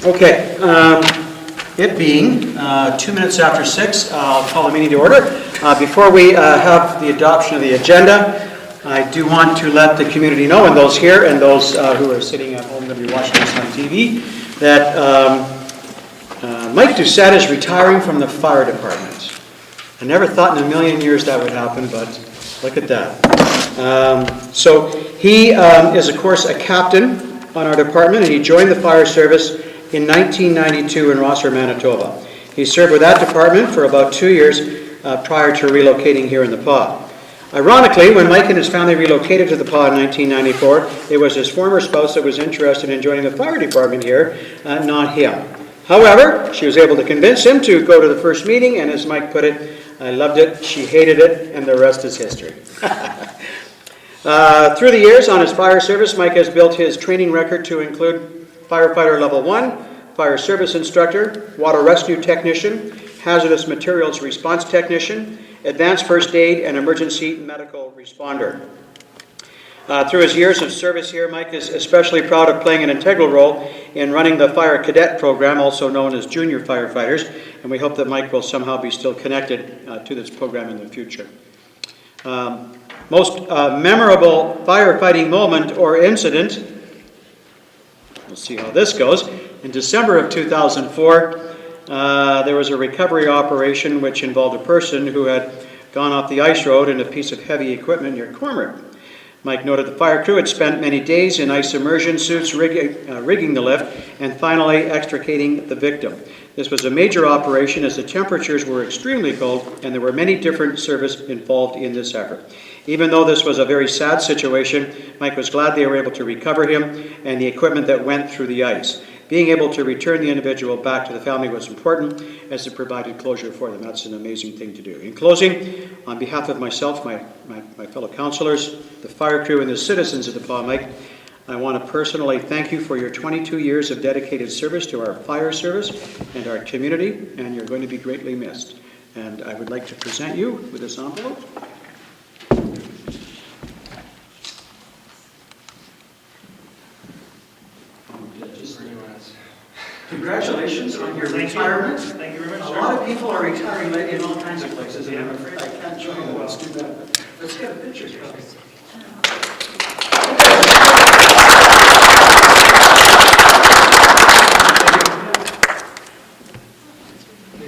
Okay, it being 2 minutes after 6, I'll call the meeting to order. Before we have the adoption of the agenda, I do want to let the community know, and those here and those who are sitting at home that are watching this on TV, that Mike Doucette is retiring from the fire department. I never thought in a million years that would happen, but look at that. So he is, of course, a captain on our department, and he joined the fire service in 1992 in Rosser, Manitoba. He served with that department for about 2 years prior to relocating here in the Pas. Ironically, when Mike and his family relocated to the Pas in 1994, it was his former spouse that was interested in joining the fire department here, not him. However, she was able to convince him to go to the first meeting, and as Mike put it, I loved it, she hated it, and the rest is history. Through the years on his fire service, Mike has built his training record to include firefighter level 1, fire service instructor, water rescue technician, hazardous materials response technician, advanced first aid, and emergency medical responder. Through his years of service here, Mike is especially proud of playing an integral role in running the Fire Cadet program, also known as Junior Firefighters, and we hope that Mike will somehow be still connected to this program in the future. Most memorable firefighting moment or incident, we'll see how this goes. In December of 2004, there was a recovery operation which involved a person who had gone off the ice road in a piece of heavy equipment near Cormorant. Mike noted the fire crew had spent many days in ice immersion suits rigging the lift and finally extricating the victim. This was a major operation as the temperatures were extremely cold and there were many different services involved in this effort. Even though this was a very sad situation, Mike was glad they were able to recover him and the equipment that went through the ice. Being able to return the individual back to the family was important as it provided closure for them. That's an amazing thing to do. In closing, on behalf of myself, my fellow councillors, the fire crew, and the citizens of the Pas, Mike, I want to personally thank you for your 22 years of dedicated service to our fire service and our community, and you're going to be greatly missed. And I would like to present you with this envelope. Congratulations on your retirement. Thank you very much, A sir. lot of people are retiring lately in all kinds of places, and I'm afraid I can't join them. It's too bad. Let's get a picture here.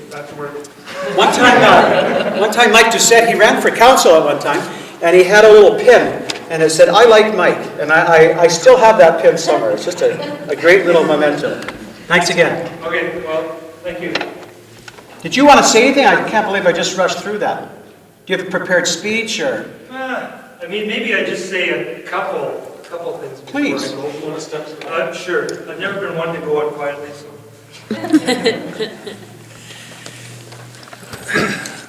Back to work. One time Mike Doucette, he ran for council at one time, and he had a little pin, and it said, "I like Mike," and I still have that pin somewhere. It's just a great little memento. Thanks again. Okay, well, thank you. Did you want to say anything? I can't believe I just rushed through that. Do you have a prepared speech, or? I mean, maybe I just say a couple things. before Please. I go. Sure. I've never been one to go out quietly, so.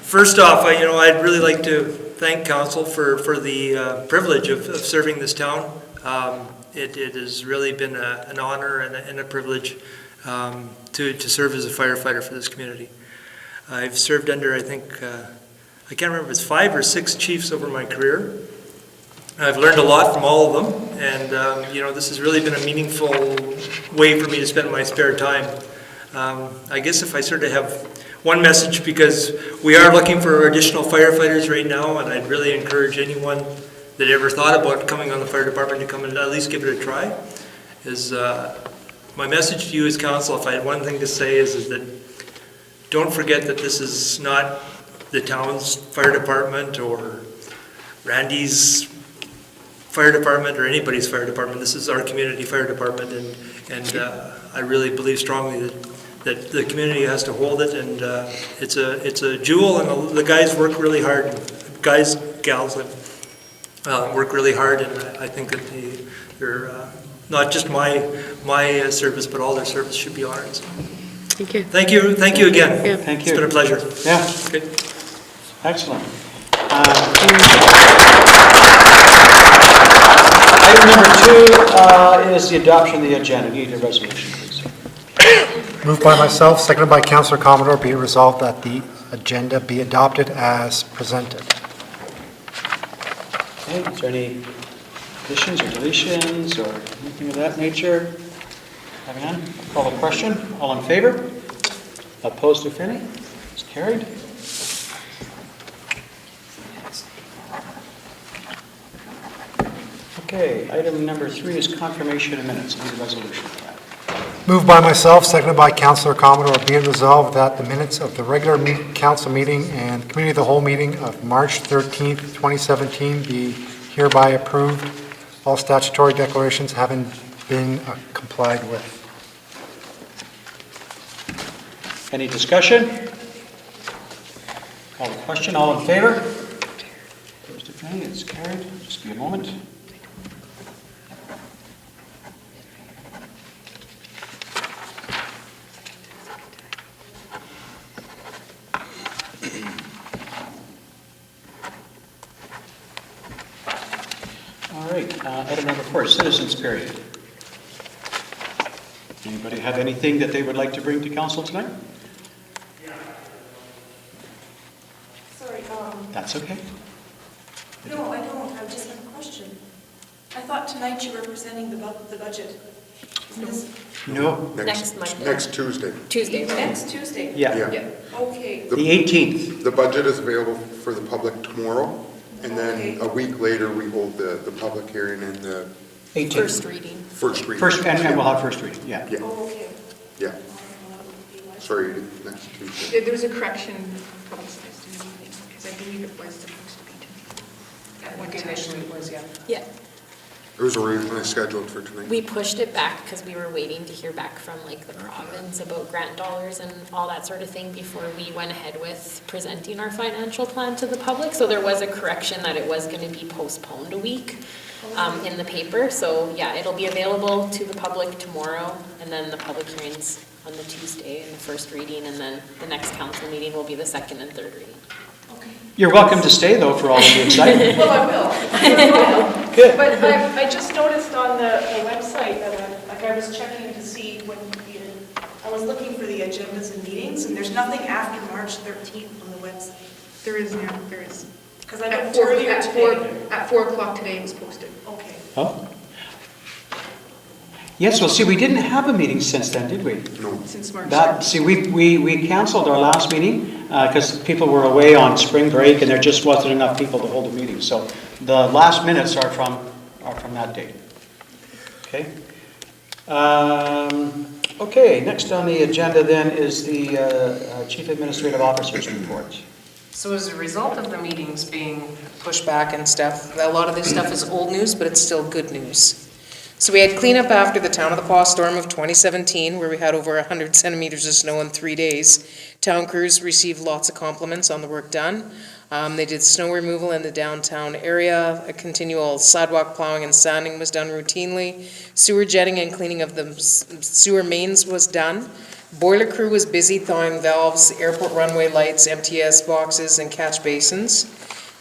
First off, I'd really like to thank council for the privilege of serving this town. It has really been an honor and a privilege to serve as a firefighter for this community. I've served under, I think, I can't remember if it's 5 or 6 chiefs over my career. I've learned a lot from all of them, and this has really been a meaningful way for me to spend my spare time. I guess if I sort of have one message, because we are looking for additional firefighters right now, and I'd really encourage anyone that ever thought about coming on the fire department to come and at least give it a try, is my message to you as council, if I had one thing to say, is that don't forget that this is not the town's fire department or Randy's fire department or anybody's fire department. This is our community fire department, and I really believe strongly that the community has to hold it, and it's a jewel, and the guys work really hard. Guys, gals, work really hard, and I think that they're not just my service, but all their service should be honored. So. Thank you. Thank you again. Yeah. Thank you. It's been a pleasure. Yeah. Okay. Excellent. Item number 2 is the adoption of the agenda. Need a resolution, please. Moved by myself, seconded by Councillor Commodore, be it resolved that the agenda be adopted as presented. Okay, is there any additions or deletions or anything of that nature? Having none, call the question. All in favor? Opposed, if any? It's carried. Okay, item number 3 is confirmation of minutes. Need a resolution for that. Moved by myself, seconded by Councillor Commodore, be it resolved that the minutes of the regular council meeting and committee of the whole meeting of March 13th, 2017 be hereby approved, all statutory declarations having been complied with. Any discussion? Call the question. All in favor? Opposed, if any? It's carried. Just be a moment. All right, item number 4, citizens period. Anybody have anything that they would like to bring to council tonight? Sorry, That's okay. no, I don't, I just have a question. I thought tonight you were presenting the budget. Isn't this No, Next Monday. Next Tuesday. Tuesday, right? next Tuesday? yeah, Yeah. Okay, the 18th. The budget is available for the public tomorrow, and then a week later, we hold the public hearing and the 18th. First reading. first reading. First, and we'll have first reading, yeah. Yeah, oh, okay. yeah. Sorry, next Tuesday. There was a correction publicized in the meeting, because I believe it was supposed to be tonight. What initially it was, yeah. Yeah, It was originally scheduled for tonight. we pushed it back because we were waiting to hear back from like the province about grant dollars and all that sort of thing before we went ahead with presenting our financial plan to the public. So there was a correction that it was going to be postponed a week in the paper. So yeah, it'll be available to the public tomorrow, and then the public hearings on the Tuesday and the first reading, and then the next council meeting will be the second and third reading. Okay. You're welcome to stay, though, for all of the excitement. Well, I will. Good. But I just noticed on the website that, like, I was checking to see when, I was looking for the agendas and meetings, and there's nothing after March 13th on the website. There is now, there is. Because I At looked 4, earlier at today. 4 o'clock today it was posted. Okay. Oh. Yes, well, see, we didn't have a meeting since then, did we? No. Since March. That, see, we canceled our last meeting because people were away on spring break and there just wasn't enough people to hold a meeting. So the last minutes are from that date. Okay. Okay, next on the agenda then is the Chief Administrative Officer's report. So as a result of the meetings being pushed back and stuff, a lot of this stuff is old news, but it's still good news. So we had cleanup after the Town of the Paw storm of 2017, where we had over 100 centimeters of snow in 3 days. Town crews received lots of compliments on the work done. They did snow removal in the downtown area. A continual sidewalk plowing and sanding was done routinely. Sewer jetting and cleaning of the sewer mains was done. Boiler crew was busy thawing valves, airport runway lights, MTS boxes, and catch basins.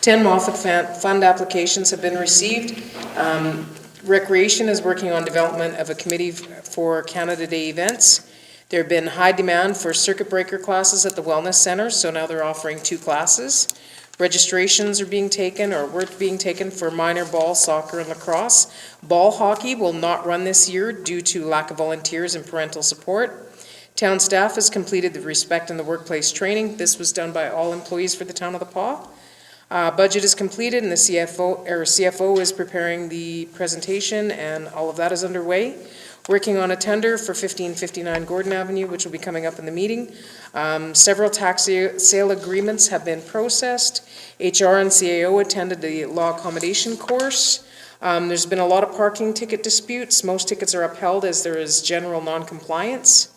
10 Moffat Fund applications have been received. Recreation is working on development of a committee for Canada Day events. There have been high demand for circuit breaker classes at the Wellness Center, so now they're offering 2 classes. Registrations are being taken or were being taken for minor ball, soccer, and lacrosse. Ball hockey will not run this year due to lack of volunteers and parental support. Town staff has completed the Respect in the Workplace training. This was done by all employees for the Town of the Paw. Budget is completed and the CFO is preparing the presentation, and all of that is underway. Working on a tender for 1559 Gordon Avenue, which will be coming up in the meeting. Several tax sale agreements have been processed. HR and CAO attended the law accommodation course. There's been a lot of parking ticket disputes. Most tickets are upheld as there is general non-compliance.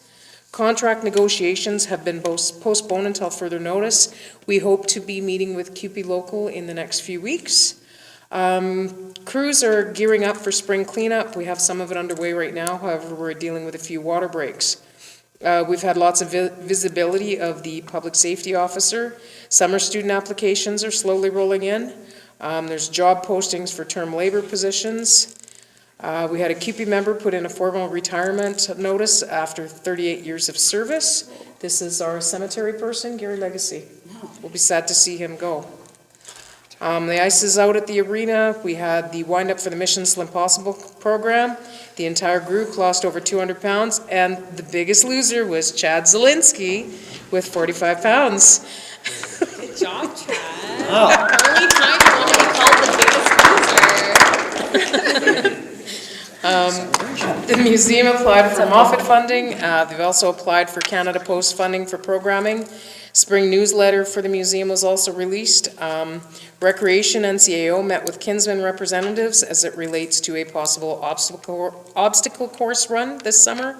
Contract negotiations have been postponed until further notice. We hope to be meeting with CUPE Local in the next few weeks. Crews are gearing up for spring cleanup. We have some of it underway right now. However, we're dealing with a few water breaks. We've had lots of visibility of the public safety officer. Summer student applications are slowly rolling in. There's job postings for term labor positions. We had a CUPE member put in a formal retirement notice after 38 years of service. This is our cemetery person, Gary Legacy. We'll be sad to see him go. The ice is out at the arena. We had the wind-up for the Mission Impossible program. The entire group lost over 200 pounds, and the biggest loser was Chad Zielinski with 45 pounds. Good job, Chad. Wow. Only time you want to be called the biggest loser. The museum applied for Moffat funding. They've also applied for Canada Post funding for programming. Spring newsletter for the museum was also released. Recreation and CAO met with Kinsman representatives as it relates to a possible obstacle course run this summer.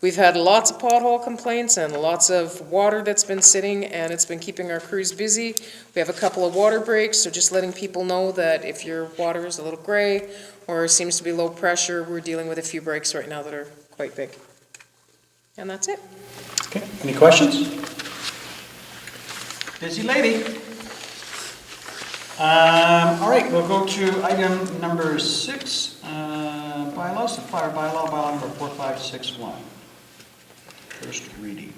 We've had lots of pothole complaints and lots of water that's been sitting, and it's been keeping our crews busy. We have a couple of water breaks, so just letting people know that if your water is a little gray or seems to be low pressure, we're dealing with a few breaks right now that are quite big. And that's it. Okay, any questions? Busy lady. All right, we'll go to item number 6, bylaws, the fire bylaw number 4561. First reading.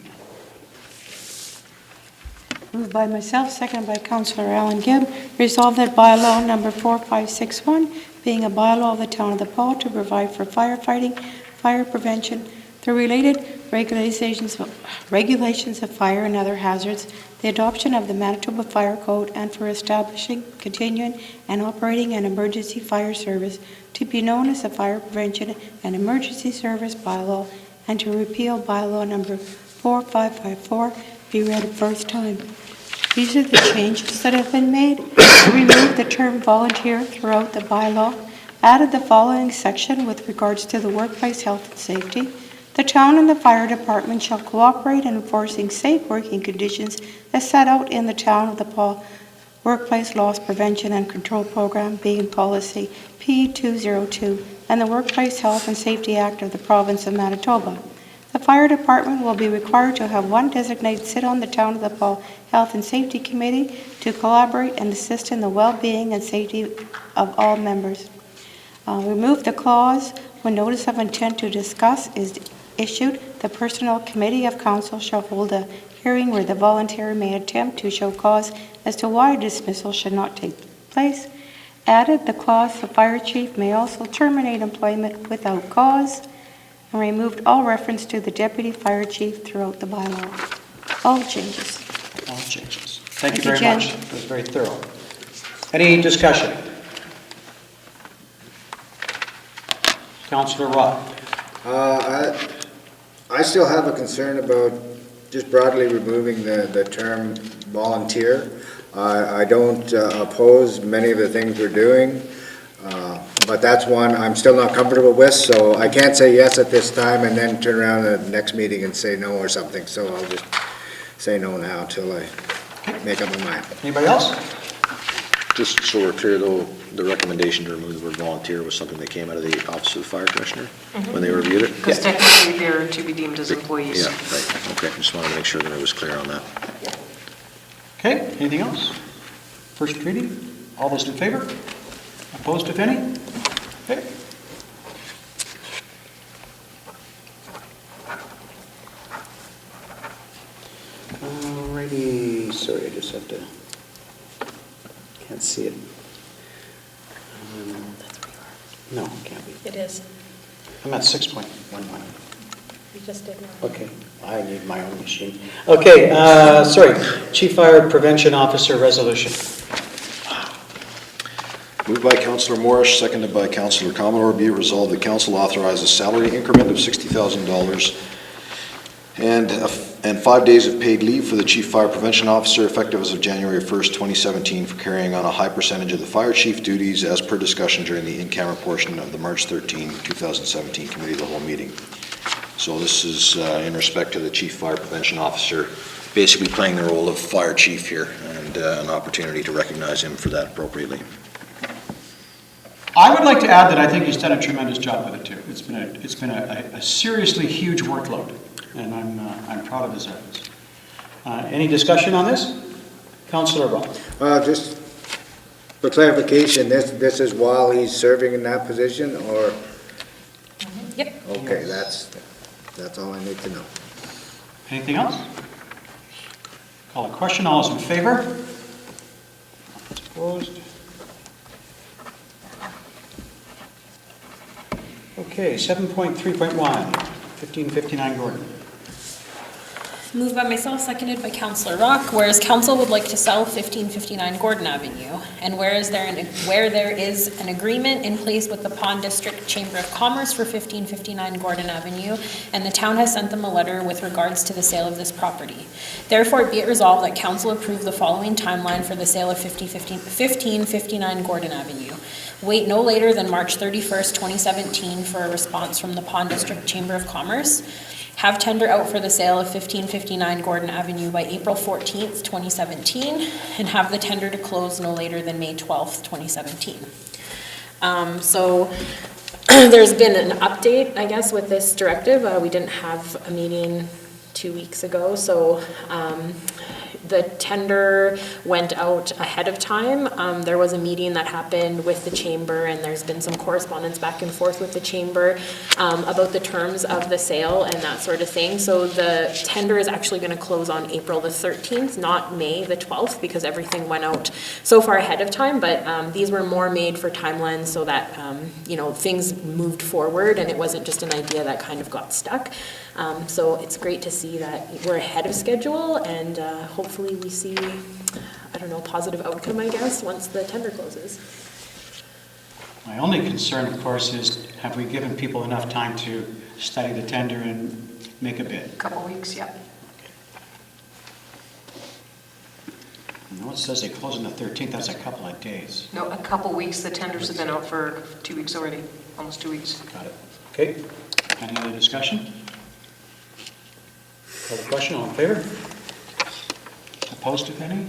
Moved by myself, seconded by Councillor Alan Gibb. Resolved that bylaw number 4561, being a bylaw of the Town of the Paul to provide for firefighting, fire prevention, the related regulations of fire and other hazards, the adoption of the Manitoba Fire Code, and for establishing, continuing, and operating an emergency fire service to be known as the Fire Prevention and Emergency Service Bylaw, and to repeal bylaw number 4554, be read a first time. These are the changes that have been made. Removed the term volunteer throughout the bylaw, added the following section with regards to the workplace health and safety. The town and the fire department shall cooperate in enforcing safe working conditions as set out in the Town of the Paul Workplace Loss Prevention and Control Program, being policy P202, and the Workplace Health and Safety Act of the Province of Manitoba. The fire department will be required to have one designated sit on the Town of the Paul Health and Safety Committee to collaborate and assist in the well-being and safety of all members. Remove the clause, when notice of intent to discuss is issued, the Personnel Committee of Council shall hold a hearing where the volunteer may attempt to show cause as to why dismissal should not take place. Added the clause, the fire chief may also terminate employment without cause, and removed all reference to the deputy fire chief throughout the bylaw. All changes. All changes. Thank you Thank you, very much. It was very thorough. Any discussion? Councillor Roth. I still have a concern about just broadly removing the term volunteer. I don't oppose many of the things we're doing, but that's one I'm still not comfortable with, so I can't say yes at this time and then turn around at the next meeting and say no or something, so I'll just say no now until I make up my mind. Anybody else? Just so we're clear though, the recommendation to remove the word volunteer was something that came out of the Office of the Fire Commissioner when they reviewed it? Because technically they're to be deemed as employees. Yeah, right, okay, just wanted to make sure that I was clear on that. Okay, anything else? First reading, all those in favor? Opposed, if any? Okay. Alrighty, sorry, I just have to, can't see it. No, it can't be. It is. I'm at 6.11. You just did one. Okay, I need my own machine. Okay, sorry, Chief Fire Prevention Officer resolution. Moved by Councillor Morris, seconded by Councillor Commodore, be it resolved that council authorizes a salary increment of $60,000 and 5 days of paid leave for the Chief Fire Prevention Officer effective as of January 1st, 2017 for carrying on a high percentage of the fire chief duties as per discussion during the in-camera portion of the March 13, 2017 Committee of the Whole meeting. So this is in respect to the Chief Fire Prevention Officer basically playing the role of fire chief here and an opportunity to recognize him for that appropriately. I would like to add that I think he's done a tremendous job with it too. It's been a seriously huge workload, and I'm proud of his efforts. Any discussion on this? Councillor Roth. Just for clarification, this is while he's serving in that position, or? Yep. Okay, that's all I need to know. Anything else? Call a question. All those in favor? Opposed? Okay, 7.3.1, 1559 Gordon. Moved by myself, seconded by Councillor Rock, whereas council would like to sell 1559 Gordon Avenue, and where there is an agreement in place with the Pond District Chamber of Commerce for 1559 Gordon Avenue, and the town has sent them a letter with regards to the sale of this property. Therefore, be it resolved that council approve the following timeline for the sale of 1559 Gordon Avenue. Wait no later than March 31st, 2017 for a response from the Pond District Chamber of Commerce. Have tender out for the sale of 1559 Gordon Avenue by April 14th, 2017, and have the tender to close no later than May 12th, 2017. So there's been an update, I guess, with this directive. We didn't have a meeting 2 weeks ago, so the tender went out ahead of time. There was a meeting that happened with the chamber, and there's been some correspondence back and forth with the chamber about the terms of the sale and that sort of thing. So the tender is actually going to close on April the 13th, not May the 12th, because everything went out so far ahead of time. But these were more made for timelines so that things moved forward, and it wasn't just an idea that kind of got stuck. So it's great to see that we're ahead of schedule, and hopefully we see, I don't know, positive outcome, I guess, once the tender closes. My only concern, of course, is have we given people enough time to study the tender and make a bid? Couple weeks, yeah. No, it says they close on the 13th, that's a couple of days. No, a couple weeks. The tenders have been out for 2 weeks already, almost 2 weeks. Got it. Okay, any other discussion? Call the question, all in favor? Opposed, if any?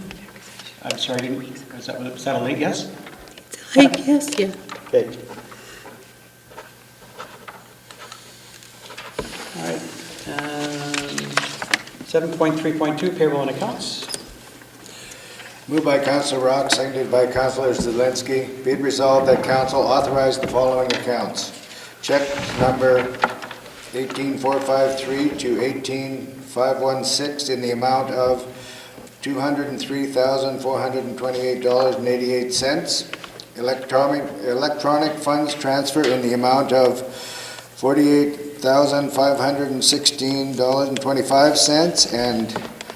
I'm sorry, was that a late yes? Yes, yeah. Okay. All right. 7.3.2, payroll and accounts. Moved by Councilor Rock, seconded by Councilor Zelinski. Be it resolved that council authorize the following accounts. Check number 18453 to 18516 in the amount of $203,428.88. Electronic funds transfer in the amount of $48,516.25, and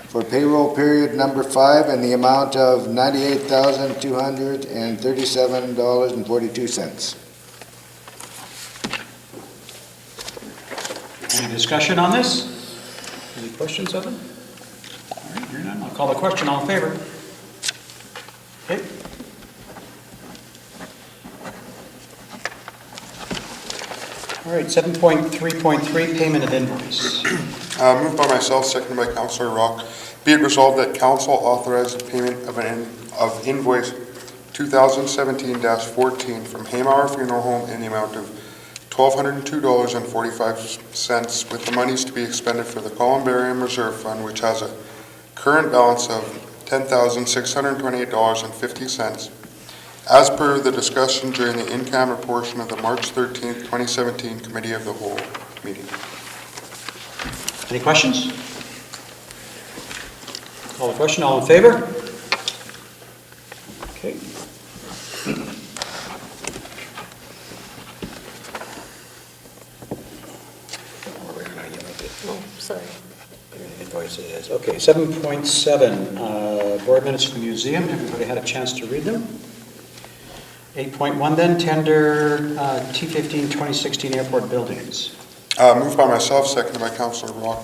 for payroll period number 5 in the amount of $98,237.42. Any discussion on this? Any questions of them? All right, hearing none, I'll call the question, all in favor? Okay. All right, 7.3.3, payment of invoice. Moved by myself, seconded by Councilor Rock. Be it resolved that council authorize the payment of invoice 2017-14 from Haymauer Funeral Home in the amount of $1,202.45, with the monies to be expended for the Columbarium Reserve Fund, which has a current balance of $10,628.50, as per the discussion during the in-camera portion of the March 13th, 2017 Committee of the Whole meeting. Any questions? Call the question, all in favor? Okay. Oh, sorry. Invoices. Okay, 7.7, board minutes for the museum. Everybody had a chance to read them? 8.1 then, tender T15 2016 airport buildings. Moved by myself, seconded by Councilor Rock.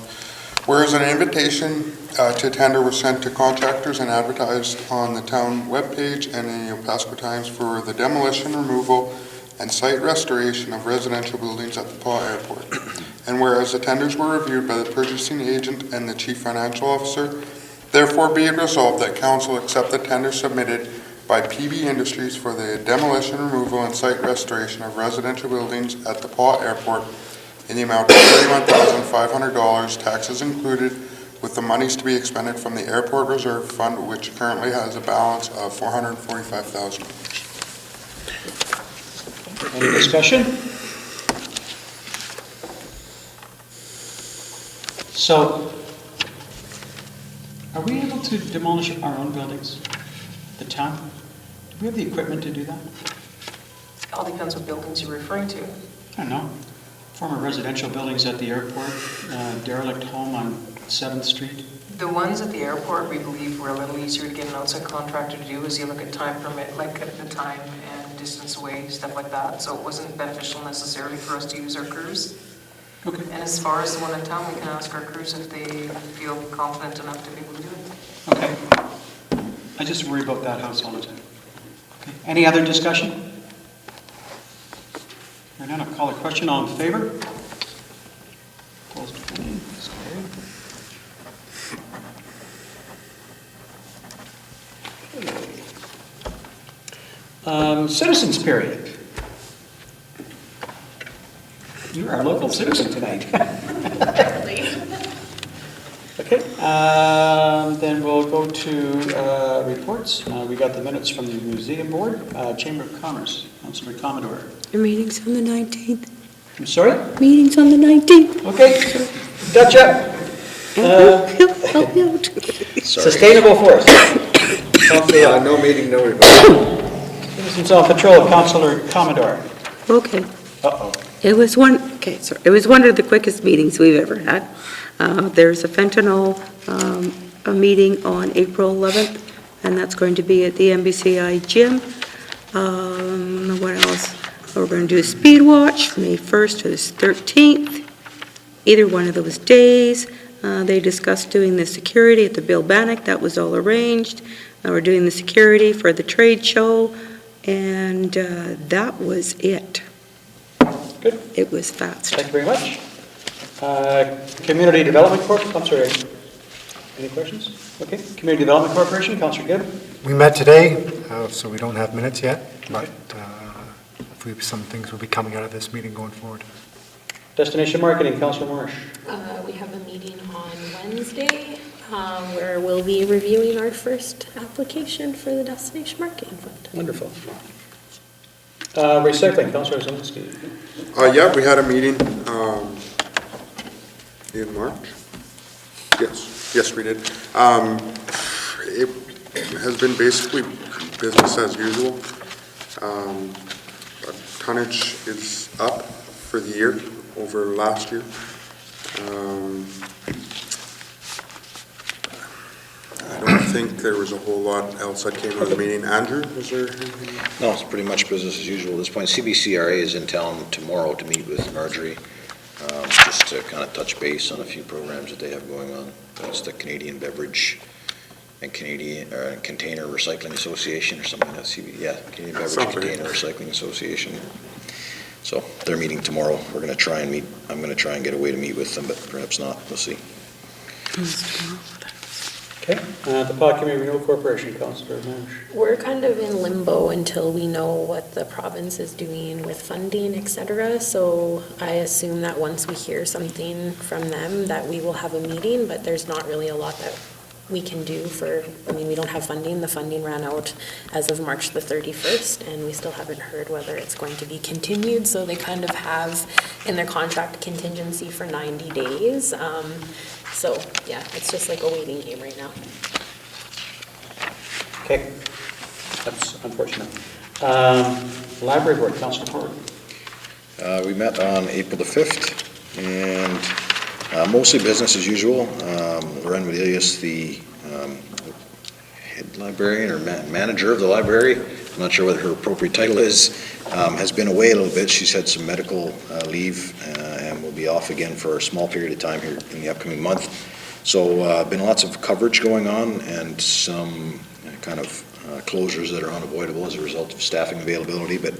Whereas an invitation to tender was sent to contractors and advertised on the town webpage and in the Opasco Times for the demolition, removal, and site restoration of residential buildings at the Paw Airport. And whereas the tenders were reviewed by the purchasing agent and the chief financial officer, therefore be it resolved that council accept the tender submitted by PB Industries for the demolition, removal, and site restoration of residential buildings at the Paw Airport in the amount of $31,500, taxes included, with the monies to be expended from the Airport Reserve Fund, which currently has a balance of $445,000. Any discussion? So, are we able to demolish our own buildings? The town? Do we have the equipment to do that? All depends what buildings you're referring to. I don't know. Former residential buildings at the airport, derelict home on 7th Street. The ones at the airport, we believe were a little easier to get an outside contractor to do, as you look at time permit, like at the time and distance away, stuff like that. So it wasn't beneficial necessarily for us to use our crews. Okay. And as far as the one in town, we can ask our crews if they feel confident enough to be able to do it. Okay. I just worry about that house all the time. Okay. Any other discussion? Hearing none, I'll call a question. All in favor? Opposed, abstained, it's carried. Citizens period. You're our local citizen tonight. Okay, then we'll go to reports. We got the minutes from the Museum Board, Chamber of Commerce, Councilor Commodore. Your meeting's on the 19th. I'm sorry? Meeting's on the 19th. Okay, gotcha. Help me out. Sustainable forest. No meeting, no report. Citizens on Patrol, Councilor Commodore. Okay. Uh-oh. It was one of the quickest meetings we've ever had. There's a fentanyl a meeting on April 11th, and that's going to be at the MBCI gym. What else? We're going to do a speed watch, May 1st to the 13th, either one of those days. They discussed doing the security at the Bill Bannock. That was all arranged. We're doing the security for the trade show, and that was it. Good. It was fast. Thank you very much. Community Development Corp, I'm sorry. Any questions? Okay. Community Development Corporation, Councilor Gibb. We met today, so we don't have minutes yet, but hopefully some things will be coming out of this meeting going forward. Destination Marketing, Councilor Marsh. We have a meeting on Wednesday where we'll be reviewing our first application for the Destination Marketing Fund. Wonderful. Recycling, Councilor Zelinski. Yeah, we had a meeting in March. Yes, we did. It has been basically business as usual. Tonnage is up for the year over last year. I don't think there was a whole lot else that came out of the meeting. Andrew, was there anything? No, it's pretty much business as usual at this point. CBCRA is in town tomorrow to meet with Marjorie, just to kind of touch base on a few programs that they have going on. It's the Canadian Beverage and Canadian Container Recycling Association or something. Canadian Beverage and Container Recycling Association. So they're meeting tomorrow. We're going to try and meet. I'm going to try and get a way to meet with them, but perhaps not. We'll see. Okay. The Pot Community Renewal Corporation, Councilor Marsh. We're kind of in limbo until we know what the province is doing with funding, et cetera. So I assume that once we hear something from them, that we will have a meeting, but there's not really a lot that we can do we don't have funding. The funding ran out as of March the 31st, and we still haven't heard whether it's going to be continued. So they kind of have in their contract contingency for 90 days. So, yeah, it's just like a waiting game right now. Okay. That's unfortunate. Library Board, Councilor Ford. We met on April the 5th, and mostly business as usual. Loren Medelius, the head librarian or manager of the library, I'm not sure what her appropriate title is, has been away a little bit. She's had some medical leave and will be off again for a small period of time here in the upcoming month. So been lots of coverage going on and some kind of closures that are unavoidable as a result of staffing availability, but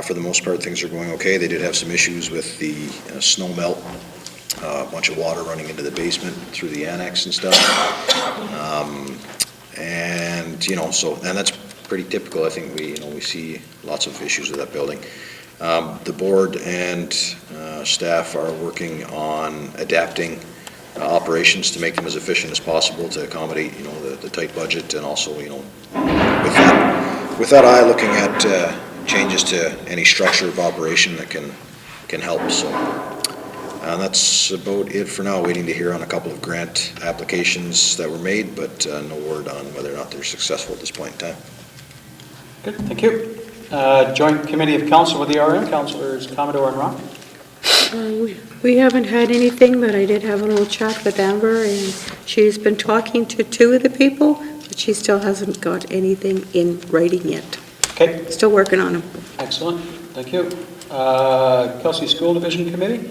for the most part things are going okay. They did have some issues with the snow melt, a bunch of water running into the basement through the annex and stuff. And that's pretty typical. I think we see lots of issues with that building. The board and staff are working on adapting operations to make them as efficient as possible to accommodate the tight budget, and also with that eye looking at changes to any structure of operation that can help. So that's about it for now. Waiting to hear on a couple of grant applications that were made, but no word on whether or not they're successful at this point in time. Good, thank you. Joint Committee of Council with the RM, Councilors Commodore and Rock. We haven't had anything, but I did have a little chat with Amber, and she's been talking to two of the people, but she still hasn't got anything in writing yet. Okay, Still working on them. excellent, thank you. Kelsey School Division Committee,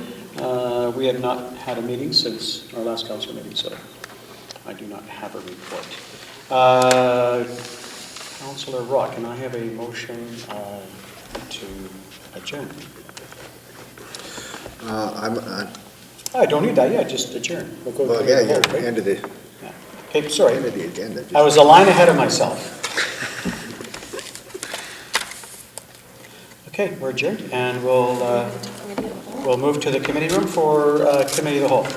we have not had a meeting since our last council meeting, so I do not have a report. Councillor Rock, can I have a motion to adjourn? I don't need that, yeah, just adjourn. We'll go Well, through yeah, the whole, you're right? end of the, Yeah. Okay, sorry, end of the agenda. I was a line ahead of myself. Okay, we're adjourned, and we'll move to the committee room for committee of the whole.